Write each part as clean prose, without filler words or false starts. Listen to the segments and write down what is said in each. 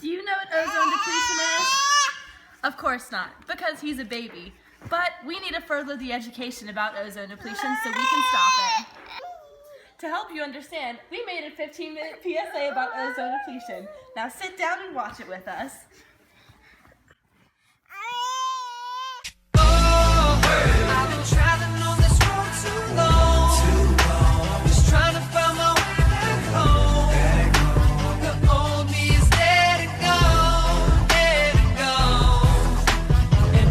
Do you know what ozone depletion is? Of course not, because he's a baby. But we need to further the education about ozone depletion so we can stop it. To help you understand, we made a 15-minute PSA about ozone depletion. Now sit down and watch it with us. I've been traveling on this road too long. Just trying to find my way back home. The old me is dead and gone, dead and gone. And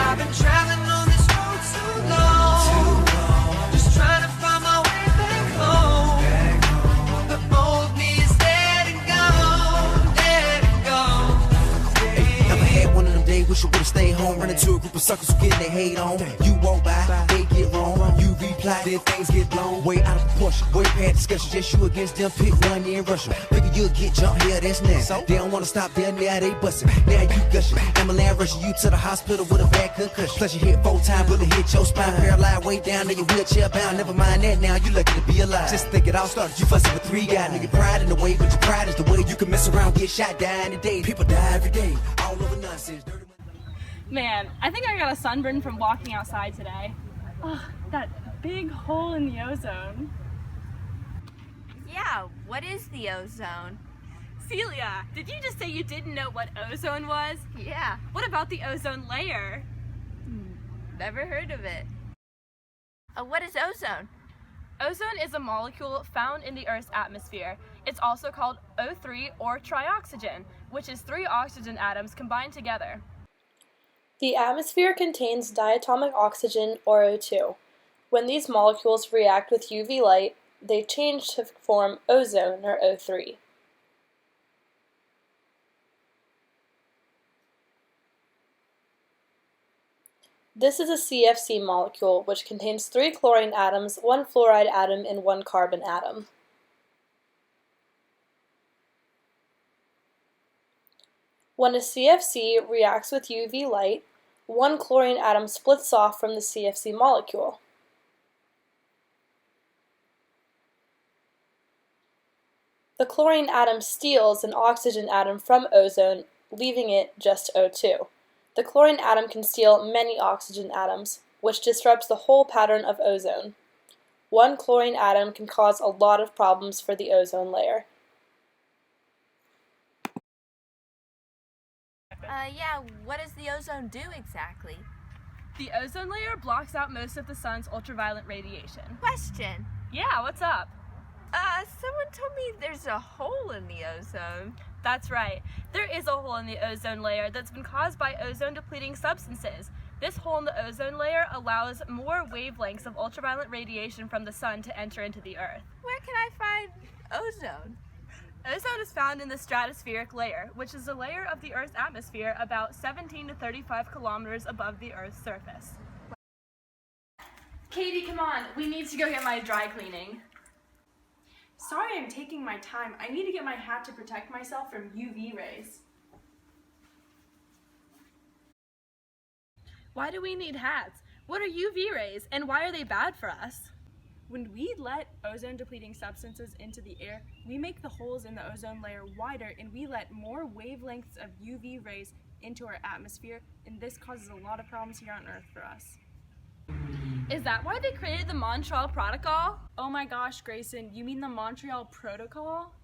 I've been traveling on this road too long. Just trying to find my way back home. The old me is dead and gone, dead and gone. Never had one of them days, wish I would've stayed home. Run into a group of suckers who getting their hate on. You walk by, they get wrong. You reply, then things get blown way out of proportion. Way past discussion, just you against them. Pick one in Russia. Figure you'll get jumped here, that's now. They don't wanna stop there, now they bustin'. Now you gushing. Ambulance rushing you to the hospital with a bad concussion. Plus you hit 4 times, bullet hit your spine. Paralyzed way down, now you wheelchair bound. Never mind that now, you lucky to be alive. Just think it all started, you fussing with 3 guys. Nigga, pride in the way, but your pride is the way you can mess around, get shot, die in a day. People die every day, all over nonsense. Dirty. Man, I think I got a sunburn from walking outside today. Oh, that big hole in the ozone. Yeah, what is the ozone? Celia, did you just say you didn't know what ozone was? Yeah, What about the ozone layer? never heard of it. What is ozone? Ozone is a molecule found in the Earth's atmosphere. It's also called O3 or trioxygen, which is 3 oxygen atoms combined together. The atmosphere contains diatomic oxygen, or O2. When these molecules react with UV light, they change to form ozone, or O3. This is a CFC molecule, which contains 3 chlorine atoms, 1 fluoride atom, and 1 carbon atom. When a CFC reacts with UV light, 1 chlorine atom splits off from the CFC molecule. The chlorine atom steals an oxygen atom from ozone, leaving it just O2. The chlorine atom can steal many oxygen atoms, which disrupts the whole pattern of ozone. 1 chlorine atom can cause a lot of problems for the ozone layer. Yeah, what does the ozone do exactly? The ozone layer blocks out most of the sun's ultraviolet radiation. Question. Yeah, what's up? Someone told me there's a hole in the ozone. That's right. There is a hole in the ozone layer that's been caused by ozone-depleting substances. This hole in the ozone layer allows more wavelengths of ultraviolet radiation from the sun to enter into the Earth. Where can I find ozone? Ozone is found in the stratospheric layer, which is a layer of the Earth's atmosphere about 17 to 35 kilometers above the Earth's surface. Katie, come on. We need to go get my dry cleaning. Sorry I'm taking my time. I need to get my hat to protect myself from UV rays. Why do we need hats? What are UV rays, and why are they bad for us? When we let ozone-depleting substances into the air, we make the holes in the ozone layer wider and we let more wavelengths of UV rays into our atmosphere, and this causes a lot of problems here on Earth for us. Is that why they created the Montreal Protocol? Oh my gosh, Grayson, you mean the Montreal Protocol?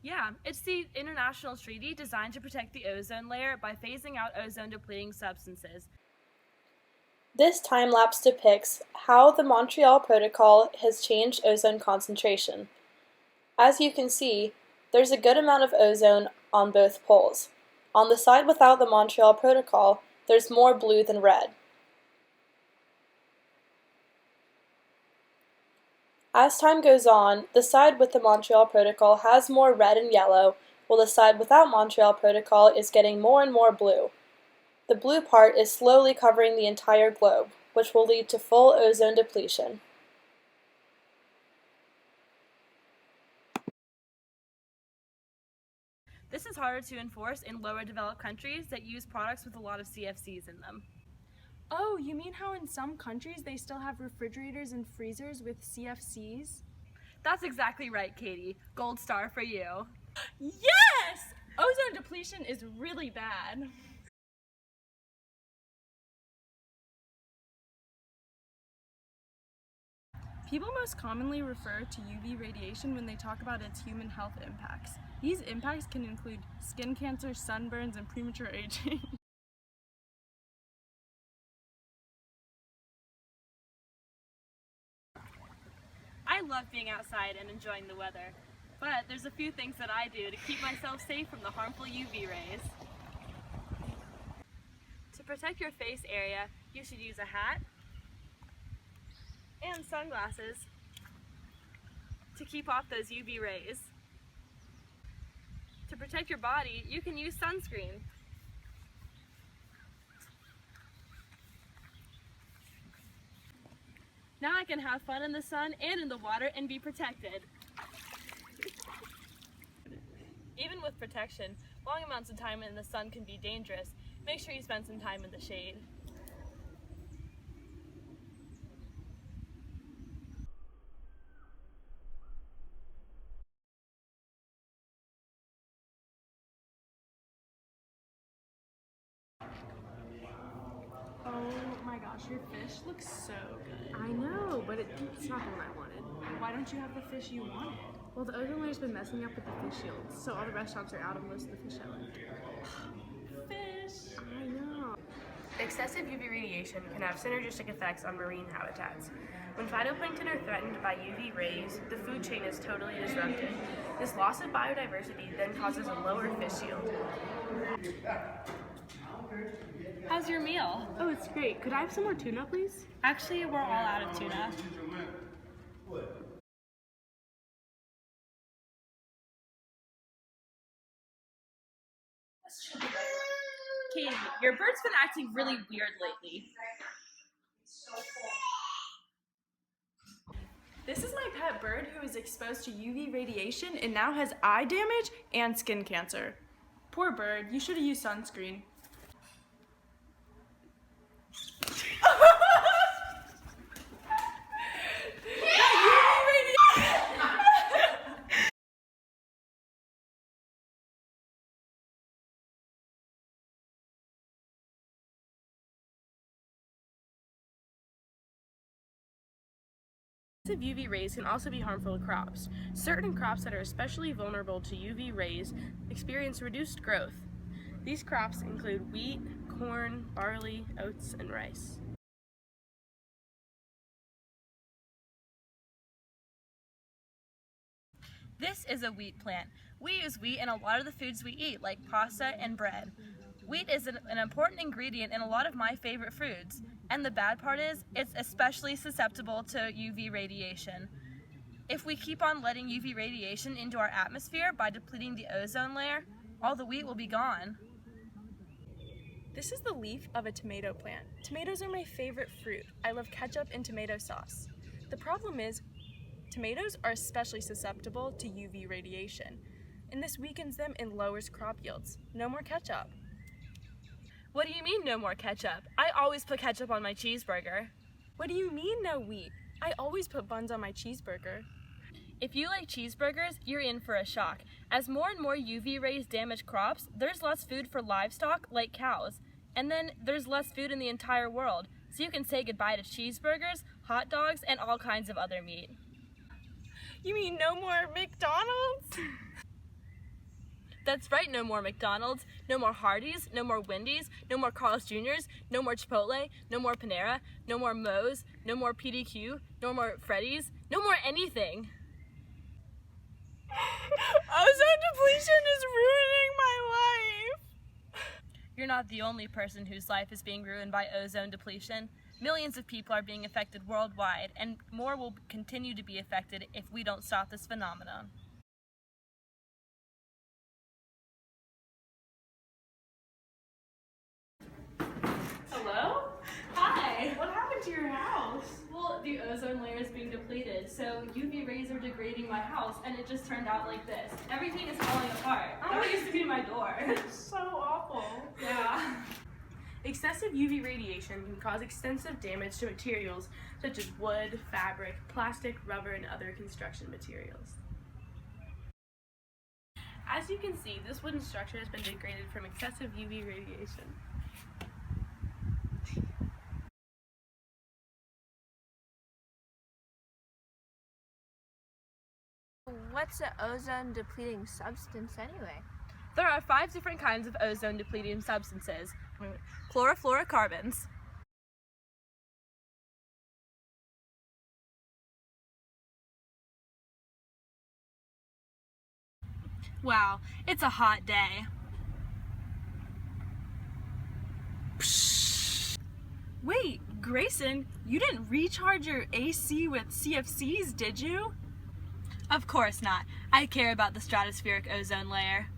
Yeah, it's the international treaty designed to protect the ozone layer by phasing out ozone-depleting substances. This time-lapse depicts how the Montreal Protocol has changed ozone concentration. As you can see, there's a good amount of ozone on both poles. On the side without the Montreal Protocol, there's more blue than red. As time goes on, the side with the Montreal Protocol has more red and yellow, while the side without Montreal Protocol is getting more and more blue. The blue part is slowly covering the entire globe, which will lead to full ozone depletion. This is harder to enforce in lower developed countries that use products with a lot of CFCs in them. Oh, you mean how in some countries they still have refrigerators and freezers with CFCs? That's exactly right, Katie. Gold star for you. Yes! Ozone depletion is really bad. People most commonly refer to UV radiation when they talk about its human health impacts. These impacts can include skin cancer, sunburns, and premature aging. I love being outside and enjoying the weather, but there's a few things that I do to keep myself safe from the harmful UV rays. To protect your face area, you should use a hat and sunglasses to keep off those UV rays. To protect your body, you can use sunscreen. Now I can have fun in the sun and in the water and be protected. Even with protection, long amounts of time in the sun can be dangerous. Make sure you spend some time in the shade. Oh my gosh, your fish looks so good. I know, but it's not the one I wanted. Why don't you have the fish you wanted? Well, the ozone layer's been messing up with the fish yields, so all the restaurants are out of most of the fish I like. Fish! I know. Excessive UV radiation can have synergistic effects on marine habitats. When phytoplankton are threatened by UV rays, the food chain is totally disrupted. This loss of biodiversity then causes a lower fish yield. How's your meal? Oh, it's great. Could I have some more tuna, please? Actually, we're all out of tuna. Katie, your bird's been acting really weird lately. This is my pet bird who is exposed to UV radiation and now has eye damage and skin cancer. Poor bird, you should have used sunscreen. Excessive UV rays can also be harmful to crops. Certain crops that are especially vulnerable to UV rays experience reduced growth. These crops include wheat, corn, barley, oats, and rice. This is a wheat plant. We use wheat in a lot of the foods we eat, like pasta and bread. Wheat is an important ingredient in a lot of my favorite foods, and the bad part is it's especially susceptible to UV radiation. If we keep on letting UV radiation into our atmosphere by depleting the ozone layer, all the wheat will be gone. This is the leaf of a tomato plant. Tomatoes are my favorite fruit. I love ketchup and tomato sauce. The problem is, tomatoes are especially susceptible to UV radiation, and this weakens them and lowers crop yields. No more ketchup. What do you mean no more ketchup? I always put ketchup on my cheeseburger. What do you mean no wheat? I always put buns on my cheeseburger. If you like cheeseburgers, you're in for a shock. As more and more UV rays damage crops, there's less food for livestock, like cows. And then there's less food in the entire world, so you can say goodbye to cheeseburgers, hot dogs, and all kinds of other meat. You mean no more McDonald's? That's right, no more McDonald's, no more Hardee's, no more Wendy's, no more Carl's Jr.'s, no more Chipotle, no more Panera, no more Moe's, no more PDQ, no more Freddy's, no more anything. Ozone depletion is ruining my life. You're not the only person whose life is being ruined by ozone depletion. Millions of people are being affected worldwide, and more will continue to be affected if we don't stop this phenomenon. Hello? Hi! What happened to your house? Well, the ozone layer is being depleted, so UV rays are degrading my house, and it just turned out like this. Everything is falling apart. That used to be my door. So awful. Yeah. Excessive UV radiation can cause extensive damage to materials such as wood, fabric, plastic, rubber, and other construction materials. As you can see, this wooden structure has been degraded from excessive UV radiation. What's an ozone depleting substance anyway? There are 5 different kinds of ozone depleting substances. Chlorofluorocarbons, wow, it's a hot day. Wait, Grayson, you didn't recharge your AC with CFCs, did you? Of course not. I care about the stratospheric ozone layer.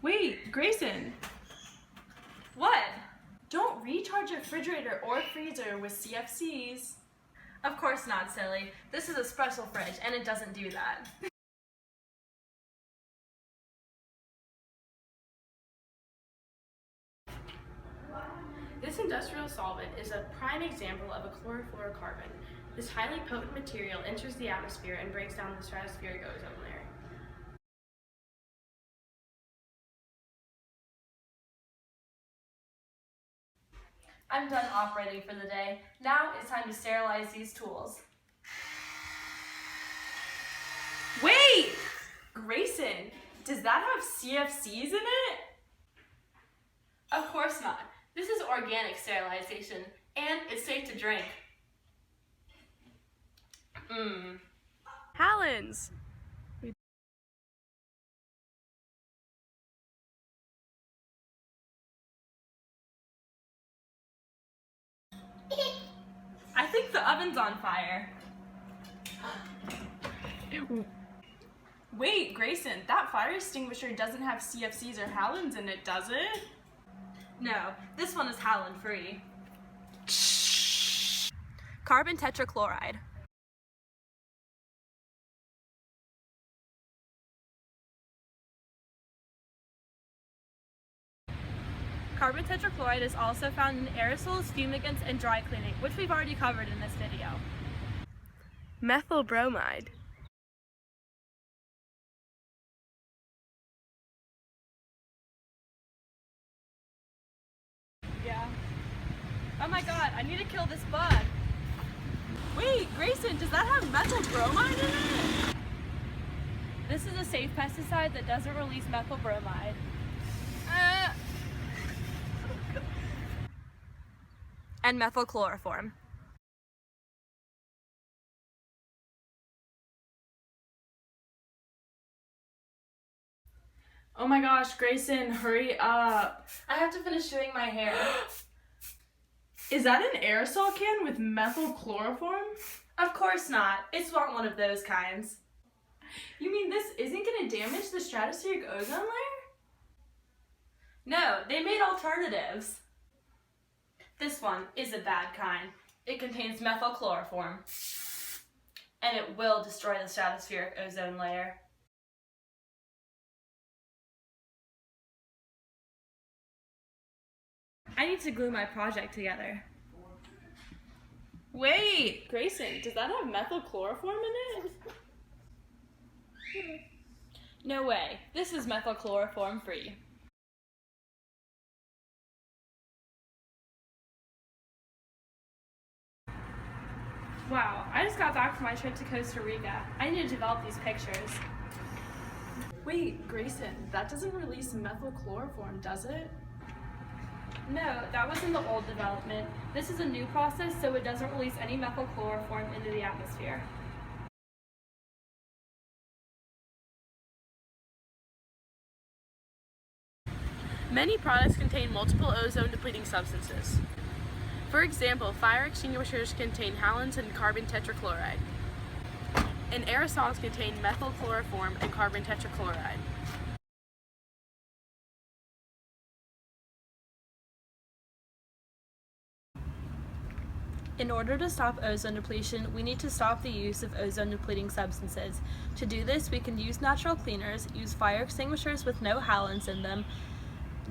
Wait, Grayson, What? don't recharge your refrigerator or freezer with CFCs. Of course not, silly. This is a special fridge and it doesn't do that. This industrial solvent is a prime example of a chlorofluorocarbon. This highly potent material enters the atmosphere and breaks down the stratospheric ozone layer. I'm done operating for the day. Now it's time to sterilize these tools. Wait! Grayson, does that have CFCs in it? Of course not. This is organic sterilization, and it's safe to drink. Halons! I think the oven's on fire. Wait, Grayson, that fire extinguisher doesn't have CFCs or halons in it, does it? No, this one is halon free. Carbon tetrachloride. Carbon tetrachloride is also found in aerosols, fumigants, and dry cleaning, which we've already covered in this video. Methyl bromide. Yeah. Oh my god, I need to kill this bug. Wait, Grayson, does that have methyl bromide in it? This is a safe pesticide that doesn't release methyl bromide. And methyl chloroform. Oh my gosh, Grayson, hurry up. I have to finish doing my hair. Is that an aerosol can with methyl chloroform? Of course not. It's not one of those kinds. You mean this isn't going to damage the stratospheric ozone layer? No, they made alternatives. This one is a bad kind. It contains methyl chloroform. And it will destroy the stratospheric ozone layer. I need to glue my project together. Wait, Grayson, does that have methyl chloroform in it? No way. This is methyl chloroform free. Wow, I just got back from my trip to Costa Rica. I need to develop these pictures. Wait, Grayson, that doesn't release methyl chloroform, does it? No, that was in the old development. This is a new process, so it doesn't release any methyl chloroform into the atmosphere. Many products contain multiple ozone depleting substances. For example, fire extinguishers contain halons and carbon tetrachloride. And aerosols contain methyl chloroform and carbon tetrachloride. In order to stop ozone depletion, we need to stop the use of ozone depleting substances. To do this, we can use natural cleaners, use fire extinguishers with no halons in them,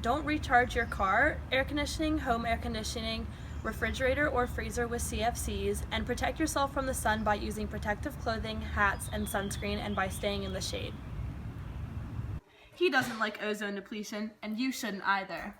Don't recharge your car, air conditioning, home air conditioning, refrigerator or freezer with CFCs, and protect yourself from the sun by using protective clothing, hats, and sunscreen, and by staying in the shade. He doesn't like ozone depletion, and you shouldn't either.